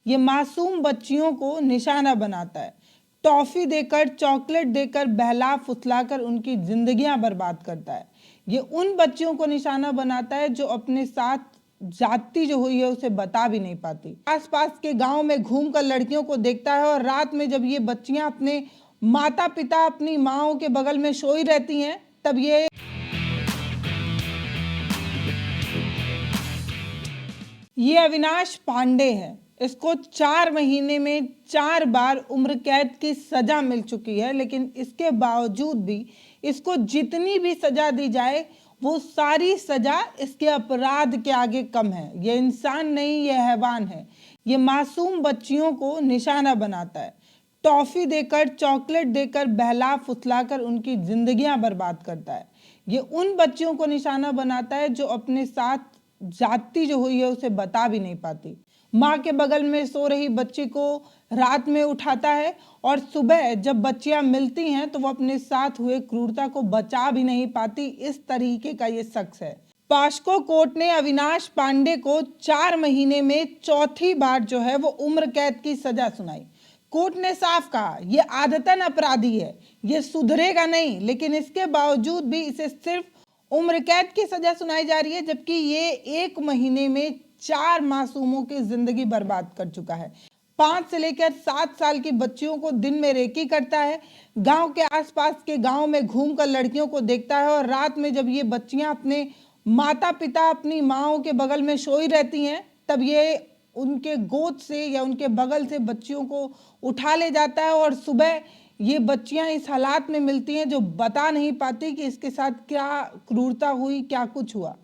ये मासूम बच्चियों को निशाना बनाता है। टॉफी देकर, चॉकलेट देकर, बहला फुसलाकर उनकी जिंदगियां बर्बाद करता है। ये उन बच्चियों को निशाना बनाता है जो अपने साथ जाति जो हुई है उसे बता भी नहीं पाती। आसपास के गांव में घूमकर लड़कियों को देखता है और रात में जब ये बच्चियां अपने माता पिता, अपनी माओं के बगल में सोई रहती हैं, तब ये अविनाश पांडे है। इसको 4 महीने में 4 बार उम्र कैद की सजा मिल चुकी है, लेकिन इसके बावजूद भी इसको जितनी भी सजा दी जाए वो सारी सजा इसके अपराध के आगे कम है। ये इंसान नहीं, ये हैवान है। ये मासूम बच्चियों को निशाना बनाता है। टॉफी देकर, चॉकलेट देकर, बहला फुसलाकर उनकी जिंदगियां बर्बाद करता है। ये उन बच्चियों को निशाना बनाता है जो अपने साथ जाति जो हुई है उसे बता भी नहीं पाती। माँ के बगल में सो रही बच्ची को रात में उठाता है और सुबह जब बच्चियां मिलती हैं तो वो अपने साथ हुए क्रूरता को बचा भी नहीं पाती। इस तरीके का ये शख्स है। पास्को कोर्ट ने अविनाश पांडे को 4 महीने में चौथी बार जो है वो उम्र कैद की सजा सुनाई। कोर्ट ने साफ कहा ये आदतन अपराधी है, ये सुधरेगा नहीं, लेकिन इसके बावजूद भी इसे सिर्फ उम्र कैद की सजा सुनाई जा रही है, जबकि ये 1 महीने में 4 मासूमों की जिंदगी बर्बाद कर चुका है। 5 से लेकर 7 साल की बच्चियों को दिन में रेकी करता है। गांव के आसपास के गांव में घूमकर लड़कियों को देखता है और रात में जब ये बच्चियां अपने माता पिता, अपनी माओं के बगल में सोई रहती हैं, तब ये उनके गोद से या उनके बगल से बच्चियों को उठा ले जाता है और सुबह ये बच्चियां इस हालात में मिलती हैं जो बता नहीं पाती कि इसके साथ क्या क्रूरता हुई, क्या कुछ हुआ।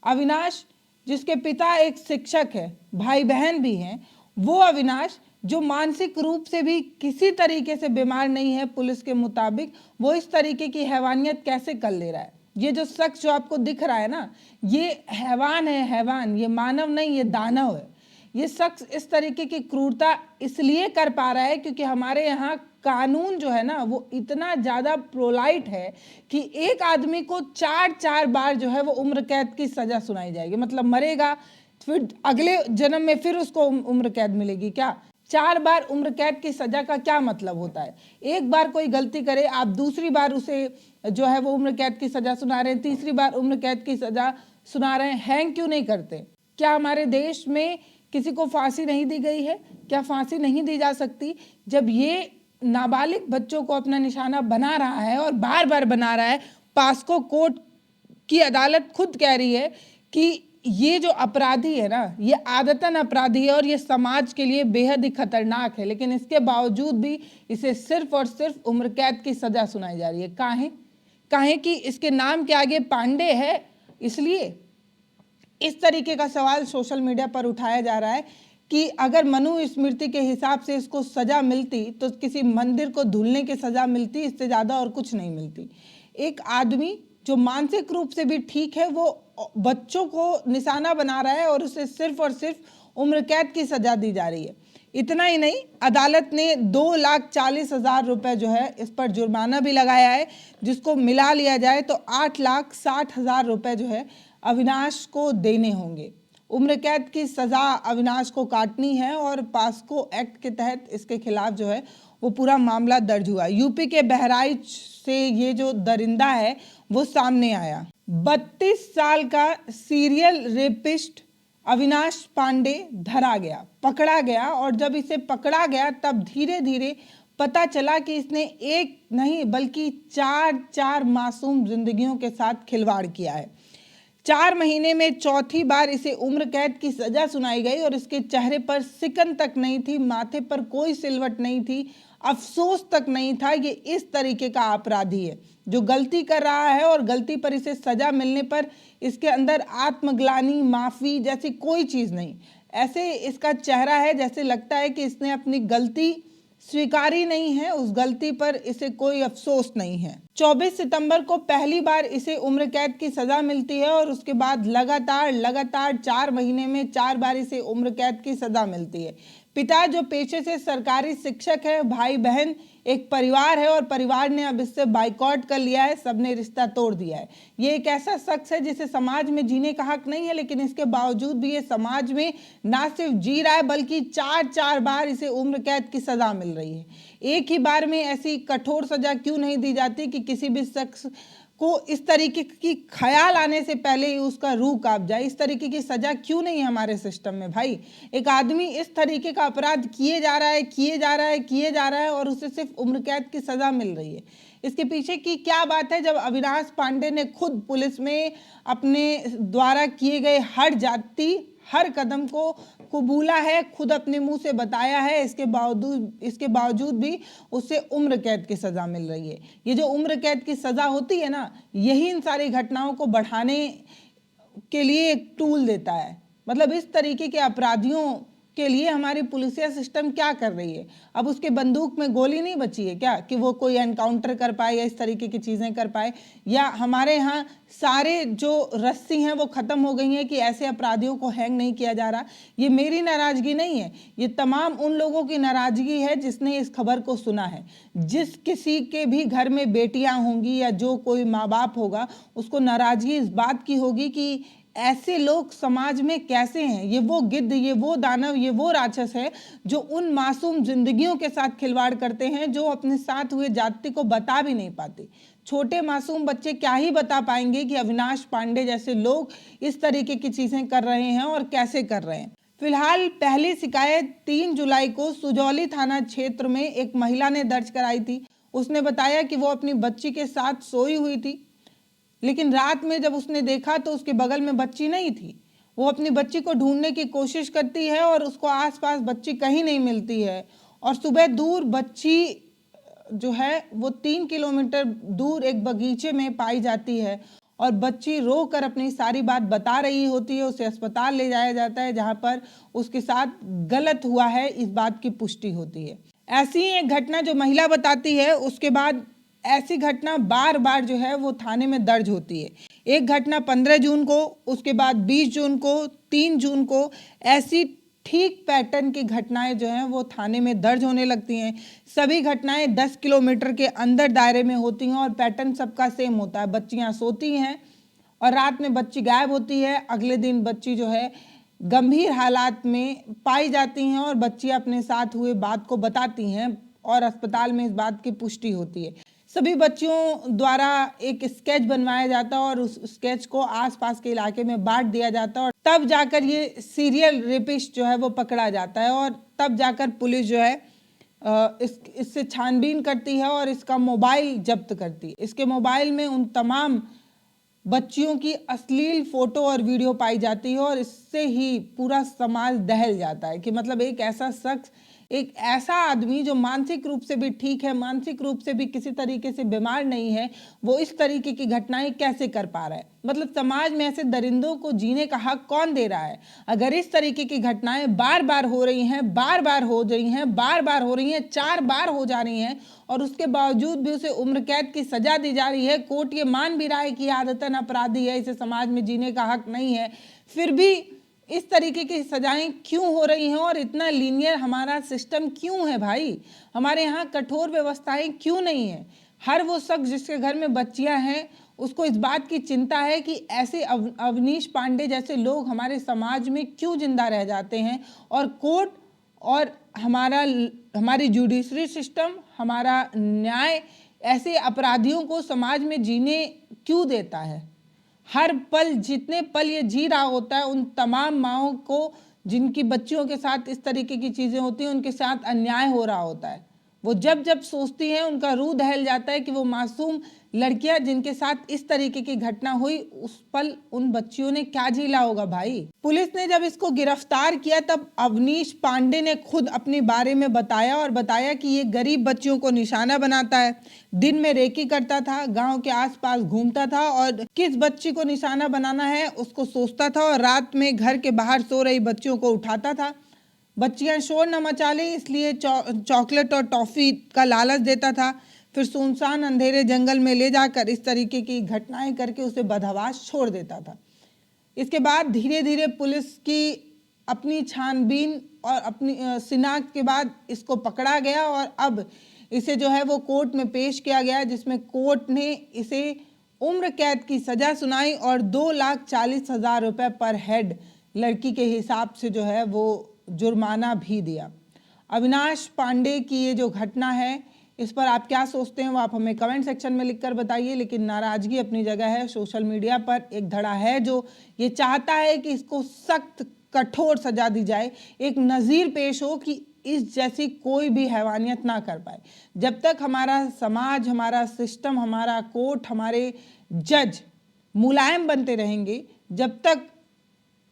अविनाश, जिसके पिता एक शिक्षक है, भाई बहन भी हैं, वो अविनाश जो मानसिक रूप से भी किसी तरीके से बीमार नहीं है पुलिस के मुताबिक, वो इस तरीके की हैवानियत कैसे कर ले रहा है। ये जो शख्स जो आपको दिख रहा है ना, ये हैवान है, हैवान। ये मानव नहीं, ये दानव है। ये शख्स इस तरीके की क्रूरता इसलिए कर पा रहा है क्योंकि हमारे यहाँ कानून जो है ना वो इतना ज़्यादा प्रोलाइट है कि एक आदमी को 4 बार जो है वो उम्र कैद की सज़ा सुनाई जाएगी। मतलब मरेगा, फिर अगले जन्म में फिर उसको उम्र कैद मिलेगी। क्या 4 बार उम्र कैद की सज़ा का क्या मतलब होता है? एक बार कोई गलती करे, आप दूसरी बार उसे जो है वो उम्र कैद की सज़ा सुना रहे हैं, तीसरी बार उम्र कैद की सज़ा सुना रहे हैं। हैंग क्यों नहीं करते? क्या हमारे देश में किसी को फांसी नहीं दी गई है? क्या फांसी नहीं दी जा सकती? जब ये नाबालिग बच्चों को अपना निशाना बना रहा है और बार बार बना रहा है, पास्को कोर्ट की अदालत खुद कह रही है कि ये जो अपराधी है ना, ये आदतन अपराधी है और ये समाज के लिए बेहद ही खतरनाक है, लेकिन इसके बावजूद भी इसे सिर्फ और सिर्फ उम्र कैद की सजा सुनाई जा रही है। काहे कि इसके नाम के आगे पांडे है, इसलिए इस तरीके का सवाल सोशल मीडिया पर उठाया जा रहा है कि अगर मनुस्मृति के हिसाब से इसको सजा मिलती तो किसी मंदिर को धुलने की सजा मिलती, इससे ज़्यादा और कुछ नहीं मिलती। एक आदमी जो मानसिक रूप से भी ठीक है वो बच्चों को निशाना बना रहा है और उसे सिर्फ और सिर्फ उम्र कैद की सजा दी जा रही है। इतना ही नहीं, अदालत ने 2,40,000 रुपये जो है इस पर जुर्माना भी लगाया है, जिसको मिला लिया जाए तो 8,60,000 रुपये जो है अविनाश को देने होंगे। उम्र कैद की सज़ा अविनाश को काटनी है और पास्को एक्ट के तहत इसके खिलाफ जो है वो पूरा मामला दर्ज हुआ। यूपी के बहराइच से ये जो दरिंदा है वो सामने आया। 32 साल का सीरियल रेपिस्ट अविनाश पांडे धरा गया, पकड़ा गया, और जब इसे पकड़ा गया तब धीरे धीरे पता चला कि इसने एक नहीं बल्कि 4 मासूम जिंदगियों के साथ खिलवाड़ किया है। 4 महीने में चौथी बार इसे उम्र कैद की सजा सुनाई गई और इसके चेहरे पर सिकन तक नहीं थी, माथे पर कोई सिलवट नहीं थी, अफसोस तक नहीं था। ये इस तरीके का अपराधी है जो गलती कर रहा है और गलती पर इसे सजा मिलने पर इसके अंदर आत्मग्लानि, माफ़ी जैसी कोई चीज़ नहीं। ऐसे इसका चेहरा है जैसे लगता है कि इसने अपनी गलती स्वीकारी नहीं है, उस गलती पर इसे कोई अफसोस नहीं है। 24 सितंबर को पहली बार इसे उम्र कैद की सजा मिलती है और उसके बाद लगातार 4 महीने में 4 बार इसे उम्र कैद की सजा मिलती है। पिता जो पेशे से सरकारी शिक्षक है, भाई बहन एक परिवार है और परिवार ने अब इससे बाइकआउट कर लिया है, सबने रिश्ता तोड़ दिया है। ये एक ऐसा शख्स है जिसे समाज में जीने का हक नहीं है, लेकिन इसके बावजूद भी ये समाज में ना सिर्फ जी रहा है बल्कि 4 बार इसे उम्र कैद की सजा मिल रही है। एक ही बार में ऐसी कठोर सजा क्यों नहीं दी जाती कि किसी भी शख्स को इस तरीके की ख्याल आने से पहले ही उसका रूह कांप जाए। इस तरीके की सजा क्यों नहीं है हमारे सिस्टम में भाई। एक आदमी इस तरीके का अपराध किए जा रहा है और उसे सिर्फ उम्र कैद की सजा मिल रही है। इसके पीछे की क्या बात है? जब अविनाश पांडे ने खुद पुलिस में अपने द्वारा किए गए हर कदम को कबूला है, खुद अपने मुंह से बताया है, इसके बावजूद भी उसे उम्र कैद की सजा मिल रही है। ये जो उम्र कैद की सजा होती है ना, यही इन सारी घटनाओं को बढ़ाने के लिए एक टूल देता है। मतलब इस तरीके के अपराधियों के लिए हमारी पुलिसिया सिस्टम क्या कर रही है? अब उसके बंदूक में गोली नहीं बची है क्या कि वो कोई एनकाउंटर कर पाए या इस तरीके की चीज़ें कर पाए? या हमारे यहाँ सारे जो रस्सी हैं वो ख़त्म हो गई हैं कि ऐसे अपराधियों को हैंग नहीं किया जा रहा? ये मेरी नाराज़गी नहीं है, ये तमाम उन लोगों की नाराज़गी है जिसने इस खबर को सुना है। जिस किसी के भी घर में बेटियाँ होंगी या जो कोई माँ बाप होगा, उसको नाराज़गी इस बात की होगी कि ऐसे लोग समाज में कैसे हैं। ये वो गिद्ध, ये वो दानव, ये वो राक्षस है जो उन मासूम जिंदगियों के साथ खिलवाड़ करते हैं, जो अपने साथ हुए जाति को बता भी नहीं पाते। छोटे मासूम बच्चे क्या ही बता पाएंगे कि अविनाश पांडे जैसे लोग इस तरीके की चीजें कर रहे हैं और कैसे कर रहे हैं। फिलहाल पहली शिकायत 3 जुलाई को सुजौली थाना क्षेत्र में एक महिला ने दर्ज कराई थी। उसने बताया कि वो अपनी बच्ची के साथ सोई हुई थी, लेकिन रात में जब उसने देखा तो उसके बगल में बच्ची नहीं थी। वो अपनी बच्ची को ढूंढने की कोशिश करती है और उसको आसपास बच्ची कहीं नहीं मिलती है और सुबह दूर बच्ची जो है वो 3 किलोमीटर दूर एक बगीचे में पाई जाती है और बच्ची रो कर अपनी सारी बात बता रही होती है। उसे अस्पताल ले जाया जाता है जहाँ पर उसके साथ गलत हुआ है इस बात की पुष्टि होती है। ऐसी ही एक घटना जो महिला बताती है, उसके बाद ऐसी घटना बार बार जो है वो थाने में दर्ज होती है। एक घटना 15 जून को, उसके बाद 20 जून को, 3 जून को, ऐसी ठीक पैटर्न की घटनाएं जो हैं वो थाने में दर्ज होने लगती हैं। सभी घटनाएं 10 किलोमीटर के अंदर दायरे में होती हैं और पैटर्न सबका सेम होता है। बच्चियां सोती हैं और रात में बच्ची गायब होती है। अगले दिन बच्ची जो है गंभीर हालात में पाई जाती हैं और बच्चियां अपने साथ हुए बात को बताती हैं और अस्पताल में इस बात की पुष्टि होती है। सभी बच्चियों द्वारा एक स्केच बनवाया जाता है और उस स्केच को आसपास के इलाके में बांट दिया जाता है और तब जाकर ये सीरियल रेपिस्ट जो है वो पकड़ा जाता है और तब जाकर पुलिस जो है इससे छानबीन करती है और इसका मोबाइल जब्त करती है। इसके मोबाइल में उन तमाम बच्चियों की अश्लील फोटो और वीडियो पाई जाती है और इससे ही पूरा समाज दहल जाता है कि मतलब एक ऐसा शख्स, एक ऐसा आदमी जो मानसिक रूप से भी ठीक है, मानसिक रूप से भी किसी तरीके से बीमार नहीं है, वो इस तरीके की घटनाएं कैसे कर पा रहा है। मतलब समाज में ऐसे दरिंदों को जीने का हक कौन दे रहा है? अगर इस तरीके की घटनाएं बार बार हो रही हैं, 4 बार हो जा रही हैं और उसके बावजूद भी उसे उम्र कैद की सजा दी जा रही है, कोर्ट ये मान भी रहा है कि आदतन अपराधी है, इसे समाज में जीने का हक नहीं है, फिर भी इस तरीके की सजाएं क्यों हो रही हैं और इतना लीनियर हमारा सिस्टम क्यों है भाई? हमारे यहाँ कठोर व्यवस्थाएं क्यों नहीं है? हर वो शख्स जिसके घर में बच्चियां हैं उसको इस बात की चिंता है कि ऐसे अवनीश पांडे जैसे लोग हमारे समाज में क्यों जिंदा रह जाते हैं और कोर्ट और हमारी जुडिशरी सिस्टम, हमारा न्याय ऐसे अपराधियों को समाज में जीने क्यों देता है? हर पल, जितने पल ये जी रहा होता है, उन तमाम माँओं को जिनकी बच्चियों के साथ इस तरीके की चीज़ें होती हैं, उनके साथ अन्याय हो रहा होता है। वो जब जब सोचती हैं उनका रूह दहल जाता है कि वो मासूम लड़कियां जिनके साथ इस तरीके की घटना हुई, उस पल उन बच्चियों ने क्या झेला होगा भाई। पुलिस ने जब इसको गिरफ्तार किया तब अवनीश पांडे ने खुद अपने बारे में बताया कि ये गरीब बच्चियों को निशाना बनाता है, दिन में रेकी करता था, गांव के आसपास घूमता था और किस बच्ची को निशाना बनाना है उसको सोचता था और रात में घर के बाहर सो रही बच्चियों को उठाता था। बच्चियां शोर न मचा लें इसलिए चॉकलेट और टॉफ़ी का लालच देता था। फिर सुनसान अंधेरे जंगल में ले जाकर इस तरीके की घटनाएं करके उसे बदहवास छोड़ देता था। इसके बाद धीरे धीरे पुलिस की अपनी छानबीन और अपनी शिनाख्त के बाद इसको पकड़ा गया और अब इसे जो है वो कोर्ट में पेश किया गया, जिसमें कोर्ट ने इसे उम्र कैद की सजा सुनाई और 2,40,000 रुपये पर हेड लड़की के हिसाब से जो है वो जुर्माना भी दिया। अविनाश पांडे की ये जो घटना है, इस पर आप क्या सोचते हैं वो आप हमें कमेंट सेक्शन में लिखकर बताइए। लेकिन नाराज़गी अपनी जगह है। सोशल मीडिया पर एक धड़ा है जो ये चाहता है कि इसको सख्त कठोर सजा दी जाए, एक नज़ीर पेश हो कि इस जैसी कोई भी हैवानियत ना कर पाए। जब तक हमारा समाज, हमारा सिस्टम, हमारा कोर्ट, हमारे जज मुलायम बनते रहेंगे, जब तक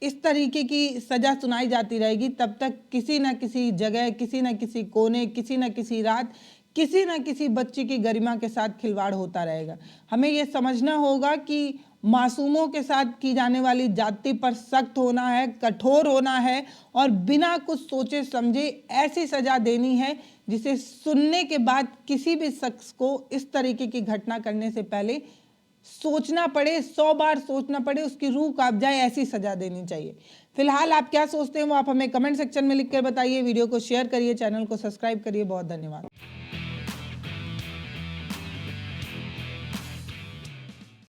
इस तरीके की सज़ा सुनाई जाती रहेगी, तब तक किसी न किसी जगह, किसी न किसी कोने, किसी न किसी रात किसी न किसी बच्ची की गरिमा के साथ खिलवाड़ होता रहेगा। हमें ये समझना होगा कि मासूमों के साथ की जाने वाली जाति पर सख्त होना है, कठोर होना है और बिना कुछ सोचे समझे ऐसी सज़ा देनी है जिसे सुनने के बाद किसी भी शख्स को इस तरीके की घटना करने से पहले सोचना पड़े, 100 बार सोचना पड़े, उसकी रूह कांप जाए, ऐसी सजा देनी चाहिए। फिलहाल आप क्या सोचते हैं वो आप हमें कमेंट सेक्शन में लिख कर बताइए। वीडियो को शेयर करिए, चैनल को सब्सक्राइब करिए। बहुत धन्यवाद।